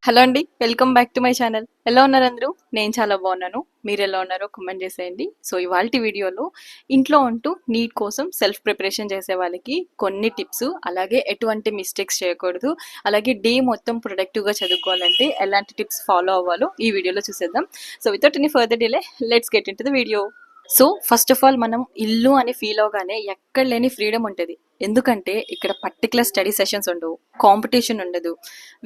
Hello అండి. Welcome back to my channel. ఎలా ఉన్నారు అందరూ? నేను చాలా బాగున్నాను. మీరు ఎలా ఉన్నారో కామెంట్ చేసేయండి. సో ఇవాల్టి వీడియోలో ఇంట్లో ఉంటూ నీట్ కోసం సెల్ఫ్ ప్రిపరేషన్ చేసే వాళ్ళకి కొన్ని టిప్స్, అలాగే ఎటువంటి మిస్టేక్స్ చేయకూడదు, అలాగే డే మొత్తం ప్రొడక్టివ్గా చదువుకోవాలంటే ఎలాంటి టిప్స్ ఫాలో అవ్వాలో ఈ వీడియోలో చూసేద్దాం. So without any further delay let's get in to the video. So first of all మనం ఇల్లు అని ఫీల్ అవగానే ఎక్కడ లేని ఫ్రీడమ్ ఉంటుంది. ఎందుకంటే ఇక్కడ పర్టికులర్ స్టడీ సెషన్స్ ఉండవు, కాంపిటీషన్ ఉండదు,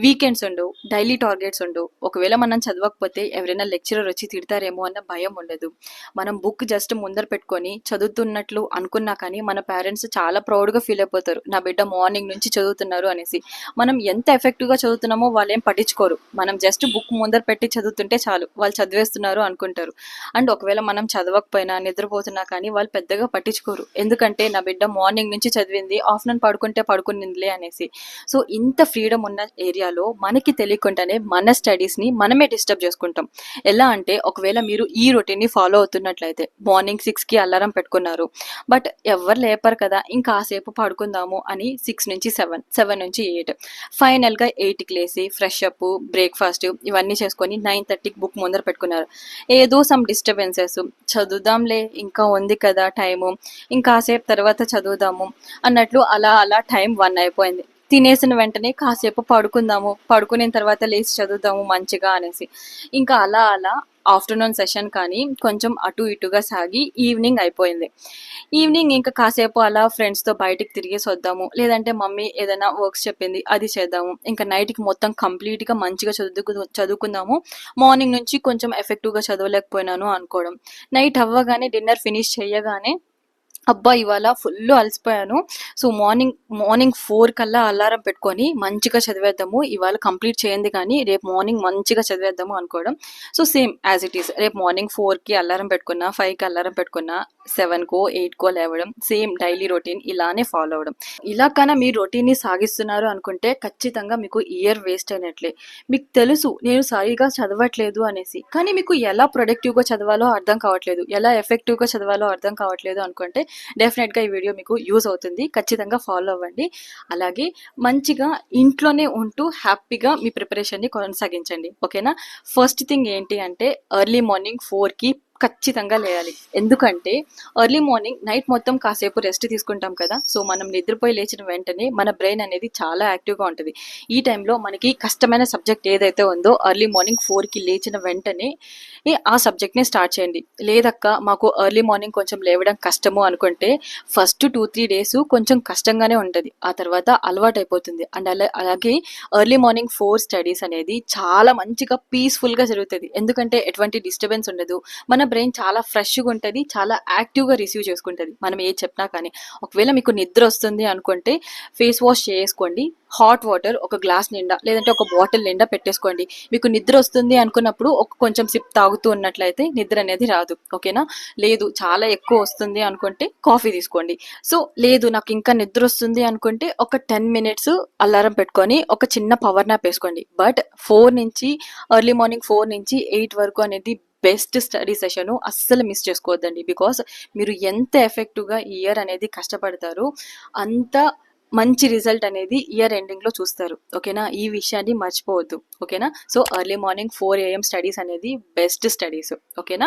వీకెండ్స్ ఉండవు, డైలీ టార్గెట్స్ ఉండవు. ఒకవేళ మనం చదవకపోతే ఎవరైనా లెక్చరర్ వచ్చి తిడతారేమో అన్న భయం ఉండదు. మనం బుక్ జస్ట్ ముందర పెట్టుకొని చదువుతున్నట్లు అనుకున్నా కానీ మన పేరెంట్స్ చాలా ప్రౌడ్గా ఫీల్ అయిపోతారు, నా బిడ్డ మార్నింగ్ నుంచి చదువుతున్నారు అనేసి. మనం ఎంత ఎఫెక్టివ్గా చదువుతున్నామో వాళ్ళు ఏం పట్టించుకోరు. మనం జస్ట్ బుక్ ముందర పెట్టి చదువుతుంటే చాలు, వాళ్ళు చదివేస్తున్నారు అనుకుంటారు. అండ్ ఒకవేళ మనం చదవకపోయినా నిద్రపోతున్నా కానీ వాళ్ళు పెద్దగా పట్టించుకోరు. ఎందుకంటే నా బిడ్డ మార్నింగ్ నుంచి చదివింది, ఆఫ్టర్నూన్ పడుకుంటే పడుకునిందిలే అనేసి. సో ఇంత ఫ్రీడమ్ ఉన్న ఏరియాలో మనకి తెలియకుండానే మన స్టడీస్ని మనమే డిస్టర్బ్ చేసుకుంటాం. ఎలా అంటే ఒకవేళ మీరు ఈ రొటీన్ని ఫాలో అవుతున్నట్లయితే మార్నింగ్ 6కి అలారం పెట్టుకున్నారు, బట్ ఎవరు లేపరు కదా ఇంకాసేపు పడుకుందాము అని 6 నుంచి 7, 7 నుంచి 8, ఫైనల్గా 8కి లేసి ఫ్రెష్ అప్, బ్రేక్ఫాస్ట్ ఇవన్నీ చేసుకొని 9:30కి బుక్ ముందర పెట్టుకున్నారు. ఏదో సమ్ డిస్టర్బెన్సెస్, చదువుదాంలే ఇంకా ఉంది కదా టైము, ఇంకాసేపు తర్వాత చదువుదాము అన్నట్లు అలా అలా టైం 1 అయిపోయింది. తినేసిన వెంటనే కాసేపు పడుకుందాము, పడుకున్న తర్వాత లేచి చదువుదాము మంచిగా అనేసి. ఇంకా అలా అలా ఆఫ్టర్నూన్ సెషన్ కానీ కొంచెం అటు ఇటుగా సాగి ఈవినింగ్ అయిపోయింది. ఈవినింగ్ ఇంకా కాసేపు అలా ఫ్రెండ్స్తో బయటికి తిరిగేసి వద్దాము, లేదంటే మమ్మీ ఏదైనా వర్క్స్ చెప్పింది అది చేద్దాము, ఇంకా నైట్కి మొత్తం కంప్లీట్గా మంచిగా చదువుకుందాము. మార్నింగ్ నుంచి కొంచెం ఎఫెక్టివ్గా చదవలేకపోయినాను అనుకోవడం. నైట్ అవ్వగానే డిన్నర్ ఫినిష్ చేయగానే అబ్బా ఇవాళ ఫుల్ అలసిపోయాను, సో మార్నింగ్ 4 కల్లా అలారం పెట్టుకొని మంచిగా చదివేద్దాము, ఇవాళ కంప్లీట్ చేయండి కానీ రేపు మార్నింగ్ మంచిగా చదివేద్దాము అనుకోవడం. So same as it is, రేపు మార్నింగ్ 4కి అలారం పెట్టుకున్నా, 5కి అలారం పెట్టుకున్నా, 7కో 8కో లేవడం, సేమ్ డైలీ రొటీన్ ఇలానే ఫాలో అవడం. ఇలా కన్నా మీరు రొటీన్ని సాగిస్తున్నారు అనుకుంటే ఖచ్చితంగా మీకు ఇయర్ వేస్ట్ అయినట్లే. మీకు తెలుసు నేను సరిగా చదవట్లేదు అనేసి, కానీ మీకు ఎలా ప్రొడక్టివ్గా చదవాలో అర్థం కావట్లేదు, ఎలా ఎఫెక్టివ్గా చదవాలో అర్థం కావట్లేదు అనుకుంటే డెఫినెట్గా ఈ వీడియో మీకు యూజ్ అవుతుంది. ఖచ్చితంగా ఫాలో అవ్వండి. అలాగే మంచిగా ఇంట్లోనే ఉంటూ హ్యాపీగా మీ ప్రిపరేషన్ని కొనసాగించండి. ఓకేనా? ఫస్ట్ థింగ్ ఏంటి అంటే ఎర్లీ మార్నింగ్ 4కి ఖచ్చితంగా లేయాలి. ఎందుకంటే ఎర్లీ మార్నింగ్ నైట్ మొత్తం కాసేపు రెస్ట్ తీసుకుంటాం కదా, సో మనం నిద్రపోయి లేచిన వెంటనే మన బ్రెయిన్ అనేది చాలా యాక్టివ్గా ఉంటుంది. ఈ టైంలో మనకి కష్టమైన సబ్జెక్ట్ ఏదైతే ఉందో ఎర్లీ మార్నింగ్ 4కి లేచిన వెంటనే ఆ సబ్జెక్ట్ని స్టార్ట్ చేయండి. లేదక్క మాకు ఎర్లీ మార్నింగ్ కొంచెం లేవడం కష్టము అనుకుంటే ఫస్ట్ 2-3 డేస్ కొంచెం కష్టంగానే ఉంటుంది, ఆ తర్వాత అలవాటు అయిపోతుంది. అండ్ అలాగే ఎర్లీ మార్నింగ్ 4 స్టడీస్ అనేది చాలా మంచిగా పీస్ఫుల్గా జరుగుతుంది. ఎందుకంటే ఎటువంటి డిస్టర్బెన్స్ ఉండదు, మన బ్రెయిన్ చాలా ఫ్రెష్గా ఉంటుంది, చాలా యాక్టివ్గా రిసీవ్ చేసుకుంటుంది మనం ఏ చెప్పినా కానీ. ఒకవేళ మీకు నిద్ర వస్తుంది అనుకుంటే ఫేస్ వాష్ చేసుకోండి, హాట్ వాటర్ ఒక గ్లాస్ నిండా లేదంటే ఒక బాటిల్ నిండా పెట్టేసుకోండి. మీకు నిద్ర వస్తుంది అనుకున్నప్పుడు ఒక కొంచెం సిప్ తాగుతూ ఉన్నట్లయితే నిద్ర అనేది రాదు. ఓకేనా? లేదు చాలా ఎక్కువ వస్తుంది అనుకుంటే కాఫీ తీసుకోండి. సో లేదు నాకు ఇంకా నిద్ర వస్తుంది అనుకుంటే ఒక 10 మినిట్స్ అలారం పెట్టుకొని ఒక చిన్న పవర్ నాప్ వేసుకోండి. బట్ 4 నుంచి ఎర్లీ మార్నింగ్ 4 నుంచి 8 వరకు అనేది బెస్ట్ స్టడీ సెషను, అస్సలు మిస్ చేసుకోవద్దండి. బికాస్ మీరు ఎంత ఎఫెక్టివ్గా ఈ ఇయర్ అనేది కష్టపడతారో అంత మంచి రిజల్ట్ అనేది ఇయర్ ఎండింగ్లో చూస్తారు. ఓకేనా? ఈ విషయాన్ని మర్చిపోవద్దు. ఓకేనా? So early morning 4 AM studies అనేది బెస్ట్ స్టడీస్. ఓకేనా?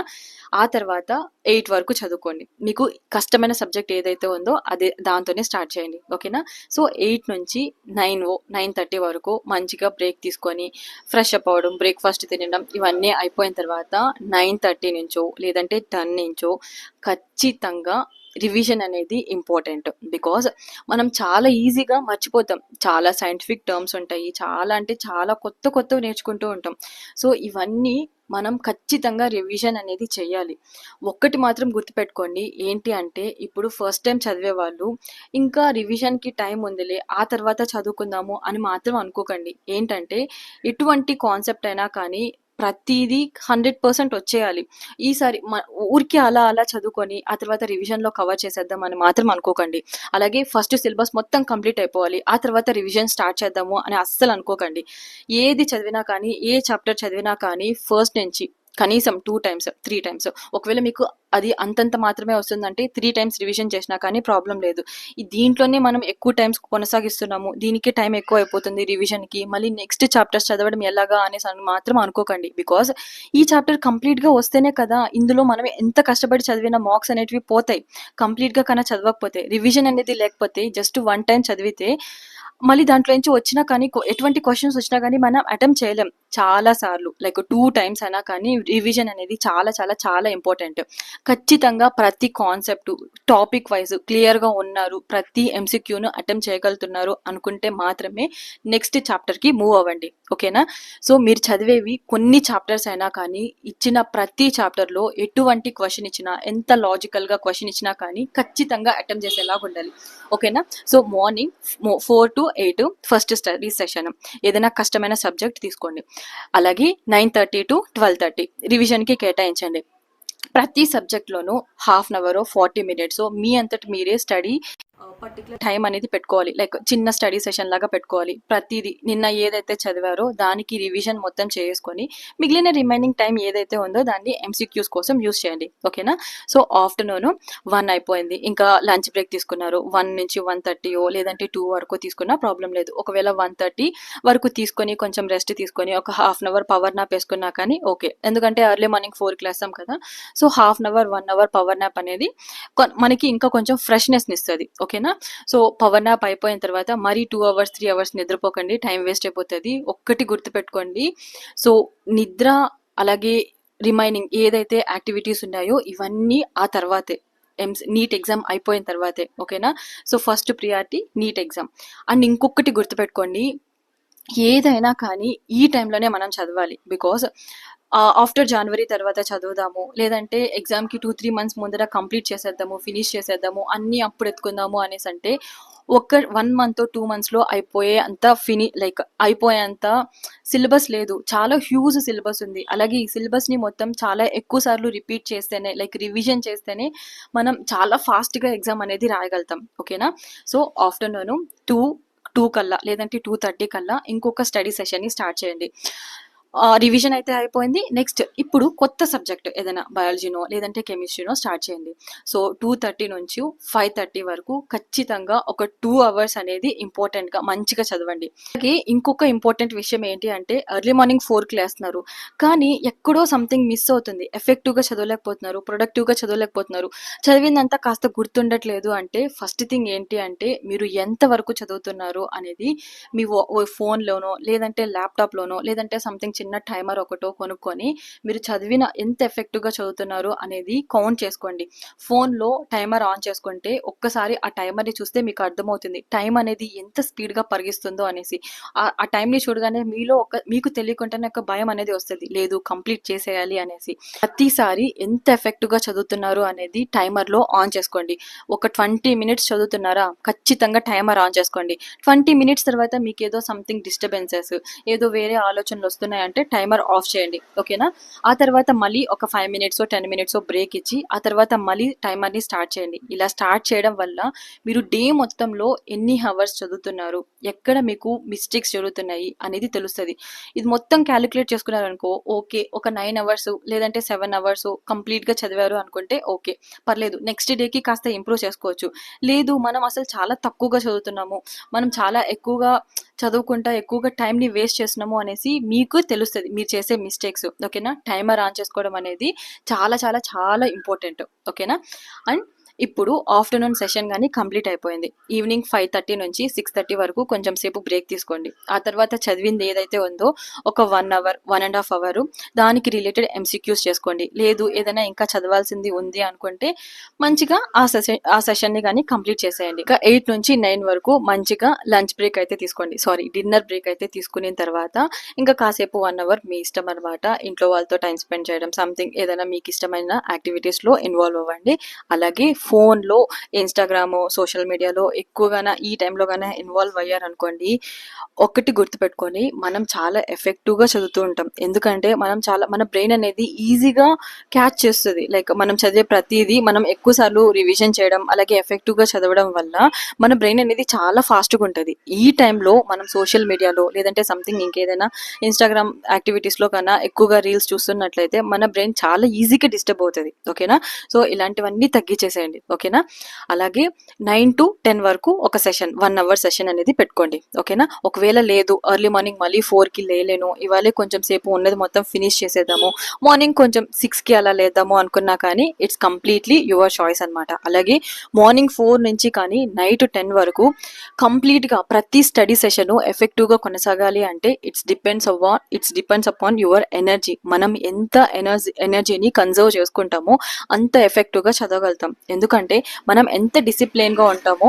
ఆ తర్వాత 8 వరకు చదువుకోండి. మీకు కష్టమైన సబ్జెక్ట్ ఏదైతే ఉందో అదే దాంతోనే స్టార్ట్ చేయండి. ఓకేనా? సో 8 నుంచి 9:30 వరకు మంచిగా బ్రేక్ తీసుకొని ఫ్రెష్ అప్ అవ్వడం, బ్రేక్ఫాస్ట్ తినడం ఇవన్నీ అయిపోయిన తర్వాత 9:30 నుంచో లేదంటే 10 నుంచో ఖచ్చితంగా రివిజన్ అనేది ఇంపార్టెంట్. బికాజ్ మనం చాలా ఈజీగా మర్చిపోతాం, చాలా సైంటిఫిక్ టర్మ్స్ ఉంటాయి, చాలా అంటే చాలా కొత్తవి నేర్చుకుంటూ ఉంటాం. సో ఇవన్నీ మనం ఖచ్చితంగా రివిజన్ అనేది చేయాలి. ఒక్కటి మాత్రం గుర్తుపెట్టుకోండి, ఏంటి అంటే ఇప్పుడు ఫస్ట్ టైం చదివే వాళ్ళు ఇంకా రివిజన్కి టైం ఉందిలే ఆ తర్వాత చదువుకుందాము అని మాత్రం అనుకోకండి. ఏంటంటే ఎటువంటి కాన్సెప్ట్ అయినా కానీ ప్రతిదీ 100% వచ్చేయాలి. ఈసారి ఊరికే అలా అలా చదువుకొని ఆ తర్వాత రివిజన్లో కవర్ చేసేద్దాం అని మాత్రం అనుకోకండి. అలాగే ఫస్ట్ సిలబస్ మొత్తం కంప్లీట్ అయిపోవాలి ఆ తర్వాత రివిజన్ స్టార్ట్ చేద్దాము అని అస్సలు అనుకోకండి. ఏది చదివినా కానీ, ఏ చాప్టర్ చదివినా కానీ ఫస్ట్ నుంచి కనీసం 2 టైమ్స్, 3 టైమ్స్. ఒకవేళ మీకు అది అంతంత మాత్రమే వస్తుందంటే 3 టైమ్స్ రివిజన్ చేసినా కానీ ప్రాబ్లం లేదు. దీంట్లోనే మనం ఎక్కువ టైమ్స్ కొనసాగిస్తున్నాము, దీనికి టైం ఎక్కువ అయిపోతుంది రివిజన్కి, మళ్ళీ నెక్స్ట్ చాప్టర్స్ చదవడం ఎలాగా అనేసి అని మాత్రం అనుకోకండి. బికాస్ ఈ చాప్టర్ కంప్లీట్గా వస్తేనే కదా ఇందులో మనం ఎంత కష్టపడి చదివిన మార్క్స్ అనేటివి పోతాయి. కంప్లీట్గా కన్నా చదవకపోతే, రివిజన్ అనేది లేకపోతే జస్ట్ 1 టైం చదివితే మళ్ళీ దాంట్లో నుంచి వచ్చినా కానీ ఎటువంటి క్వశ్చన్స్ వచ్చినా కానీ మనం అటెంప్ట్ చేయలేం. చాలా సార్లు లైక్ 2 టైమ్స్ అయినా కానీ రివిజన్ అనేది చాలా చాలా చాలా ఇంపార్టెంట్. ఖచ్చితంగా ప్రతి కాన్సెప్ట్ టాపిక్ వైజ్ క్లియర్గా ఉన్నారు, ప్రతి ఎంసీక్యూను అటెంప్ట్ చేయగలుగుతున్నారు అనుకుంటే మాత్రమే నెక్స్ట్ చాప్టర్కి మూవ్ అవ్వండి. ఓకేనా? సో మీరు చదివేవి కొన్ని చాప్టర్స్ అయినా కానీ ఇచ్చిన ప్రతి చాప్టర్లో ఎటువంటి క్వశ్చన్ ఇచ్చినా, ఎంత లాజికల్గా క్వశ్చన్ ఇచ్చినా కానీ ఖచ్చితంగా అటెంప్ట్ చేసేలాగా ఉండాలి. ఓకేనా? So morning 4 to 8 first study session, ఏదైనా కష్టమైన సబ్జెక్ట్ తీసుకోండి. అలాగే 9:30 to 12:30 రివిజన్కి కేటాయించండి. ప్రతి సబ్జెక్ట్లోనూ హాఫ్ అన్ అవర్ 40 మినిట్స్ మీ అంతటి మీరే స్టడీ పర్టికులర్ టైం అనేది పెట్టుకోవాలి. లైక్ చిన్న స్టడీ సెషన్ లాగా పెట్టుకోవాలి. ప్రతిదీ నిన్న ఏదైతే చదివారో దానికి రివిజన్ మొత్తం చేసుకొని మిగిలిన రిమైనింగ్ టైం ఏదైతే ఉందో దాన్ని ఎంసీక్యూస్ కోసం యూస్ చేయండి. ఓకేనా? సో ఆఫ్టర్నూన్ 1 అయిపోయింది, ఇంకా లంచ్ బ్రేక్ తీసుకున్నారు, 1 నుంచి 1:30 లేదంటే 2 వరకు తీసుకున్నా ప్రాబ్లం లేదు. ఒకవేళ 1:30 వరకు తీసుకొని కొంచెం రెస్ట్ తీసుకొని ఒక half an hour power nap వేసుకున్నా కానీ ఓకే. ఎందుకంటే ఎర్లీ మార్నింగ్ 4కి లేస్తాం కదా. So half an hour 1 hour power nap అనేది మనకి ఇంకా కొంచెం ఫ్రెష్నెస్ని ఇస్తుంది. ఓకేనా? సో పవర్ నాప్ అయిపోయిన తర్వాత మరీ 2 అవర్స్ 3 అవర్స్ నిద్రపోకండి, టైం వేస్ట్ అయిపోతుంది. ఒక్కటి గుర్తుపెట్టుకోండి, సో నిద్ర అలాగే రిమైనింగ్ ఏదైతే యాక్టివిటీస్ ఉన్నాయో ఇవన్నీ ఆ తర్వాతే, నీట్ ఎగ్జామ్ అయిపోయిన తర్వాతే. ఓకేనా? So first priority NEET exam. And ఇంకొకటి గుర్తుపెట్టుకోండి, ఏదైనా కానీ ఈ టైంలోనే మనం చదవాలి. బికాస్ ఆఫ్టర్ జనవరి తర్వాత చదువుదాము, లేదంటే ఎగ్జామ్కి 2-3 మంత్స్ ముందర కంప్లీట్ చేసేద్దాము, ఫినిష్ చేసేద్దాము, అన్నీ అప్పుడు ఎత్తుకుందాము అనేసి అంటే 1 మంత్ 2 మంత్స్లో అయిపోయే అంత అయిపోయేంత సిలబస్ లేదు. చాలా హ్యూజ్ సిలబస్ ఉంది. అలాగే ఈ సిలబస్ని మొత్తం చాలా ఎక్కువ సార్లు రిపీట్ చేస్తేనే, లైక్ రివిజన్ చేస్తేనే మనం చాలా ఫాస్ట్గా ఎగ్జామ్ అనేది రాయగలుగుతాం. ఓకేనా? సో ఆఫ్టర్నూన్ 2 కల్లా లేదంటే 2:30 కల్లా ఇంకొక స్టడీ సెషన్ని స్టార్ట్ చేయండి. రివిజన్ అయితే అయిపోయింది. నెక్స్ట్ ఇప్పుడు కొత్త సబ్జెక్ట్ ఏదైనా బయాలజీనో లేదంటే కెమిస్ట్రీనో స్టార్ట్ చేయండి. సో 2:30 నుంచి 5:30 వరకు ఖచ్చితంగా ఒక 2 అవర్స్ అనేది ఇంపార్టెంట్గా మంచిగా చదవండి. అలాగే ఇంకొక ఇంపార్టెంట్ విషయం ఏంటి అంటే ఎర్లీ మార్నింగ్ 4కి లేస్తున్నారు కానీ ఎక్కడో సంథింగ్ మిస్ అవుతుంది, ఎఫెక్టివ్గా చదవలేకపోతున్నారు, ప్రొడక్టివ్గా చదవలేకపోతున్నారు, చదివిందంతా కాస్త గుర్తుండట్లేదు అంటే ఫస్ట్ థింగ్ ఏంటి అంటే మీరు ఎంతవరకు చదువుతున్నారు అనేది మీ ఫోన్లోనో లేదంటే ల్యాప్టాప్లోనో లేదంటే సంథింగ్ చిన్న టైమర్ ఒకటో కొనుక్కొని మీరు చదివిన ఎంత ఎఫెక్టివ్గా చదువుతున్నారు అనేది కౌంట్ చేసుకోండి. ఫోన్లో టైమర్ ఆన్ చేసుకుంటే ఒక్కసారి ఆ టైమర్ని చూస్తే మీకు అర్థమవుతుంది టైం అనేది ఎంత స్పీడ్గా పరిగిస్తుందో అనేసి. ఆ టైంని చూడగానే మీకు తెలియకుండానే ఒక భయం అనేది వస్తుంది, లేదు కంప్లీట్ చేసేయాలి అనేసి. ప్రతిసారి ఎంత ఎఫెక్టివ్గా చదువుతున్నారు అనేది టైమర్లో ఆన్ చేసుకోండి. ఒక 20 మినిట్స్ చదువుతున్నారా, ఖచ్చితంగా టైమర్ ఆన్ చేసుకోండి. 20 మినిట్స్ తర్వాత మీకు ఏదో సంథింగ్ డిస్టర్బెన్సెస్, ఏదో వేరే ఆలోచనలు వస్తున్నాయంటే టైమర్ ఆఫ్ చేయండి. ఓకేనా? ఆ తర్వాత మళ్ళీ ఒక 5 మినిట్స్ 10 మినిట్స్ బ్రేక్ ఇచ్చి ఆ తర్వాత మళ్ళీ టైమర్ని స్టార్ట్ చేయండి. ఇలా స్టార్ట్ చేయడం వల్ల మీరు డే మొత్తంలో ఎన్ని అవర్స్ చదువుతున్నారు, ఎక్కడ మీకు మిస్టేక్స్ జరుగుతున్నాయి అనేది తెలుస్తుంది. ఇది మొత్తం క్యాలిక్యులేట్ చేసుకున్నారనుకో ఓకే, ఒక 9 అవర్స్ లేదంటే 7 అవర్స్ కంప్లీట్గా చదివారు అనుకుంటే ఓకే పర్లేదు, నెక్స్ట్ డేకి కాస్త ఇంప్రూవ్ చేసుకోవచ్చు. లేదు మనం అసలు చాలా తక్కువగా చదువుతున్నాము, మనం చాలా ఎక్కువగా చదువుకుంటా ఎక్కువగా టైంని వేస్ట్ చేస్తున్నాము అనేసి మీకు తెలుస్తుంది మీరు చేసే మిస్టేక్స్. ఓకేనా? టైమర్ ఆన్ చేసుకోవడం అనేది చాలా చాలా చాలా ఇంపార్టెంట్. ఓకేనా? అండ్ ఇప్పుడు ఆఫ్టర్నూన్ సెషన్ కానీ కంప్లీట్ అయిపోయింది. ఈవినింగ్ 5:30 నుంచి 6:30 వరకు కొంచెం సేపు బ్రేక్ తీసుకోండి. ఆ తర్వాత చదివింది ఏదైతే ఉందో ఒక 1 అవర్ 1.5 అవర్ దానికి రిలేటెడ్ ఎంసీక్యూస్ చేసుకోండి. లేదు ఏదైనా ఇంకా చదవాల్సింది ఉంది అనుకుంటే మంచిగా ఆ సెషన్ని కానీ కంప్లీట్ చేసేయండి. ఇంకా 8 నుంచి 9 వరకు మంచిగా లంచ్ బ్రేక్ అయితే తీసుకోండి, డిన్నర్ బ్రేక్ అయితే తీసుకున్న తర్వాత ఇంకా కాసేపు 1 అవర్ మీ ఇష్టం అనమాట. ఇంట్లో వాళ్ళతో టైం స్పెండ్ చేయడం, సంథింగ్ ఏదైనా మీకు ఇష్టమైన యాక్టివిటీస్లో ఇన్వాల్వ్ అవ్వండి. అలాగే ఫోన్లో ఇన్స్టాగ్రామ్ సోషల్ మీడియాలో ఎక్కువగానే ఈ టైంలో గానే ఇన్వాల్వ్ అయ్యారనుకోండి, ఒకటి గుర్తుపెట్టుకొని మనం చాలా ఎఫెక్టివ్గా చదువుతూ ఉంటాం. ఎందుకంటే మన బ్రెయిన్ అనేది ఈజీగా క్యాచ్ చేస్తుంది. లైక్ మనం చదివే ప్రతిదీ మనం ఎక్కువ సార్లు రివిజన్ చేయడం అలాగే ఎఫెక్టివ్గా చదవడం వల్ల మన బ్రెయిన్ అనేది చాలా ఫాస్ట్గా ఉంటుంది. ఈ టైంలో మనం సోషల్ మీడియాలో లేదంటే సంథింగ్ ఇంకేదైనా ఇన్స్టాగ్రామ్ యాక్టివిటీస్లో కన్నా ఎక్కువగా రీల్స్ చూస్తున్నట్లయితే మన బ్రెయిన్ చాలా ఈజీగా డిస్టర్బ్ అవుతుంది. ఓకేనా? సో ఇలాంటివన్నీ తగ్గించేసేయండి. ఓకేనా? అలాగే 9 to 10 వరకు ఒక సెషన్ 1 hour సెషన్ అనేది పెట్టుకోండి. ఓకేనా? ఒకవేళ లేదు ఎర్లీ మార్నింగ్ మళ్ళీ 4కి లేలేను, ఇవాళే కొంచెం సేపు ఉన్నది మొత్తం ఫినిష్ చేసేద్దాము, మార్నింగ్ కొంచెం 6కి అలా లేద్దాము అనుకున్నా కానీ ఇట్స్ కంప్లీట్లీ యువర్ చాయిస్ అనమాట. అలాగే మార్నింగ్ 4 నుంచి కానీ నైట్ 10 వరకు కంప్లీట్గా ప్రతి స్టడీ సెషన్ ఎఫెక్టివ్గా కొనసాగాలి అంటే it's depends upon your energy. మనం ఎంత ఎనర్జీని కన్జర్వ్ చేసుకుంటామో అంత ఎఫెక్టివ్గా చదవగలుగుతాం. ఎందుకంటే మనం ఎంత డిసిప్లిన్గా ఉంటామో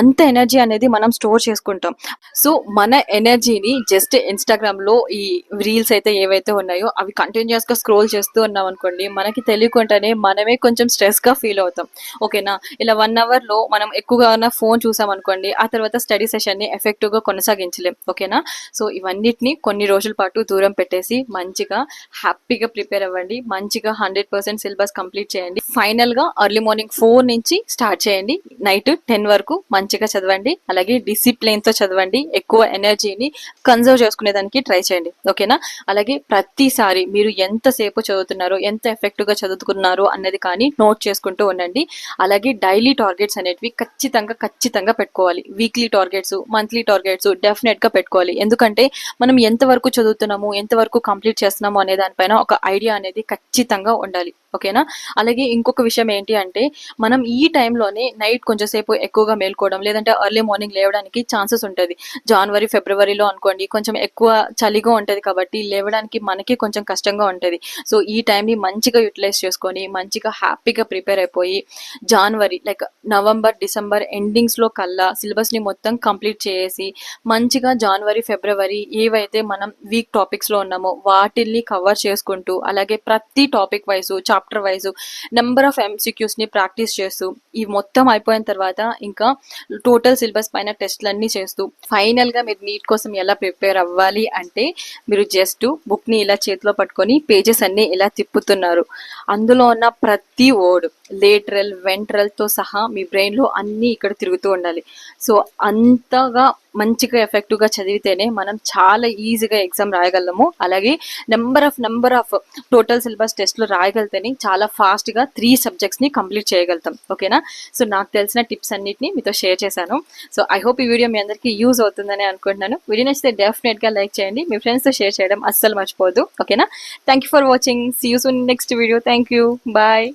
అంత ఎనర్జీ అనేది మనం స్టోర్ చేసుకుంటాం. సో మన ఎనర్జీని జస్ట్ ఇన్స్టాగ్రామ్లో ఈ రీల్స్ అయితే ఏవైతే ఉన్నాయో అవి కంటిన్యూస్గా స్క్రోల్ చేస్తూ ఉన్నాం అనుకోండి, మనకి తెలియకుండానే మనమే కొంచెం స్ట్రెస్గా ఫీల్ అవుతాం. ఓకేనా? ఇలా 1 అవర్లో మనం ఎక్కువగా ఫోన్ చూసాం అనుకోండి, ఆ తర్వాత స్టడీ సెషన్ని ఎఫెక్టివ్గా కొనసాగించలేం. ఓకేనా? సో ఇవన్నిటిని కొన్ని రోజుల పాటు దూరం పెట్టేసి మంచిగా హ్యాపీగా ప్రిపేర్ అవ్వండి. మంచిగా 100% సిలబస్ కంప్లీట్ చేయండి. ఫైనల్గా ఎర్లీ మార్నింగ్ 4 నుంచి స్టార్ట్ చేయండి, నైట్ 10 వరకు మంచిగా చదవండి. అలాగే డిసిప్లిన్తో చదవండి, ఎక్కువ ఎనర్జీని కన్జర్వ్ చేసుకునేదానికి ట్రై చేయండి. ఓకేనా? అలాగే ప్రతిసారి మీరు ఎంతసేపు చదువుతున్నారో ఎంత ఎఫెక్టివ్గా చదువుకున్నారో అన్నది కానీ నోట్ చేసుకుంటూ ఉండండి. అలాగే డైలీ టార్గెట్స్ అనేటివి ఖచ్చితంగా పెట్టుకోవాలి. వీక్లీ టార్గెట్స్, మంత్లీ టార్గెట్స్ డెఫినెట్గా పెట్టుకోవాలి. ఎందుకంటే మనం ఎంతవరకు చదువుతున్నాము, ఎంతవరకు కంప్లీట్ చేస్తున్నాము అనే దానిపైన ఒక ఐడియా అనేది ఖచ్చితంగా ఉండాలి. ఓకేనా? అలాగే ఇంకొక విషయం ఏంటి అంటే, మనం ఈ టైంలోనే నైట్ కొంచెం సేపు ఎక్కువగా మేల్కోవడం లేదంటే ఎర్లీ మార్నింగ్ లేవడానికి ఛాన్సెస్ ఉంటుంది. జనవరి ఫిబ్రవరిలో అనుకోండి కొంచెం ఎక్కువ చలిగా ఉంటుంది కాబట్టి లేవడానికి మనకి కొంచెం కష్టంగా ఉంటుంది. సో ఈ టైంని మంచిగా యూటిలైజ్ చేసుకొని మంచిగా హ్యాపీగా ప్రిపేర్ అయిపోయి జనవరి లైక్ నవంబర్ డిసెంబర్ ఎండింగ్స్లో కల్లా సిలబస్ని మొత్తం కంప్లీట్ చేసి మంచిగా జనవరి ఫిబ్రవరి ఏవైతే మనం వీక్ టాపిక్స్లో ఉన్నామో వాటిల్ని కవర్ చేసుకుంటూ అలాగే ప్రతి topic wise chapter wise number of ఎంసీక్యూస్ని ప్రాక్టీస్ చేస్తూ ఈ మొత్తం అయిపోయిన తర్వాత ఇంకా టోటల్ సిలబస్ పైన టెస్ట్లన్నీ చేస్తూ ఫైనల్గా మీరు నీట్ కోసం ఎలా ప్రిపేర్ అవ్వాలి అంటే, మీరు జస్ట్ బుక్ని ఇలా చేతిలో పట్టుకొని పేజెస్ అన్నీ ఇలా తిప్పుతున్నారు, అందులో ఉన్న ప్రతి వర్డ్ లేటరల్ వెంట్రల్తో సహా మీ బ్రెయిన్లో అన్నీ ఇక్కడ తిరుగుతూ ఉండాలి. సో అంతగా మంచిగా ఎఫెక్టివ్గా చదివితేనే మనం చాలా ఈజీగా ఎగ్జామ్ రాయగలము. అలాగే నెంబర్ ఆఫ్ టోటల్ సిలబస్ టెస్ట్లు రాయగలితేనే చాలా ఫాస్ట్గా 3 సబ్జెక్ట్స్ని కంప్లీట్ చేయగలుగుతాం. ఓకేనా? సో నాకు తెలిసిన టిప్స్ అన్నిటిని మీతో షేర్ చేశాను. సో ఐ హోప్ ఈ వీడియో మీ అందరికీ యూజ్ అవుతుందని అనుకుంటున్నాను. వీడియో నచ్చితే డెఫినెట్గా లైక్ చేయండి, మీ ఫ్రెండ్స్తో షేర్ చేయడం అస్సలు మర్చిపోవద్దు. ఓకేనా? Thank you for watching. See you soon next video. Thank you. Bye.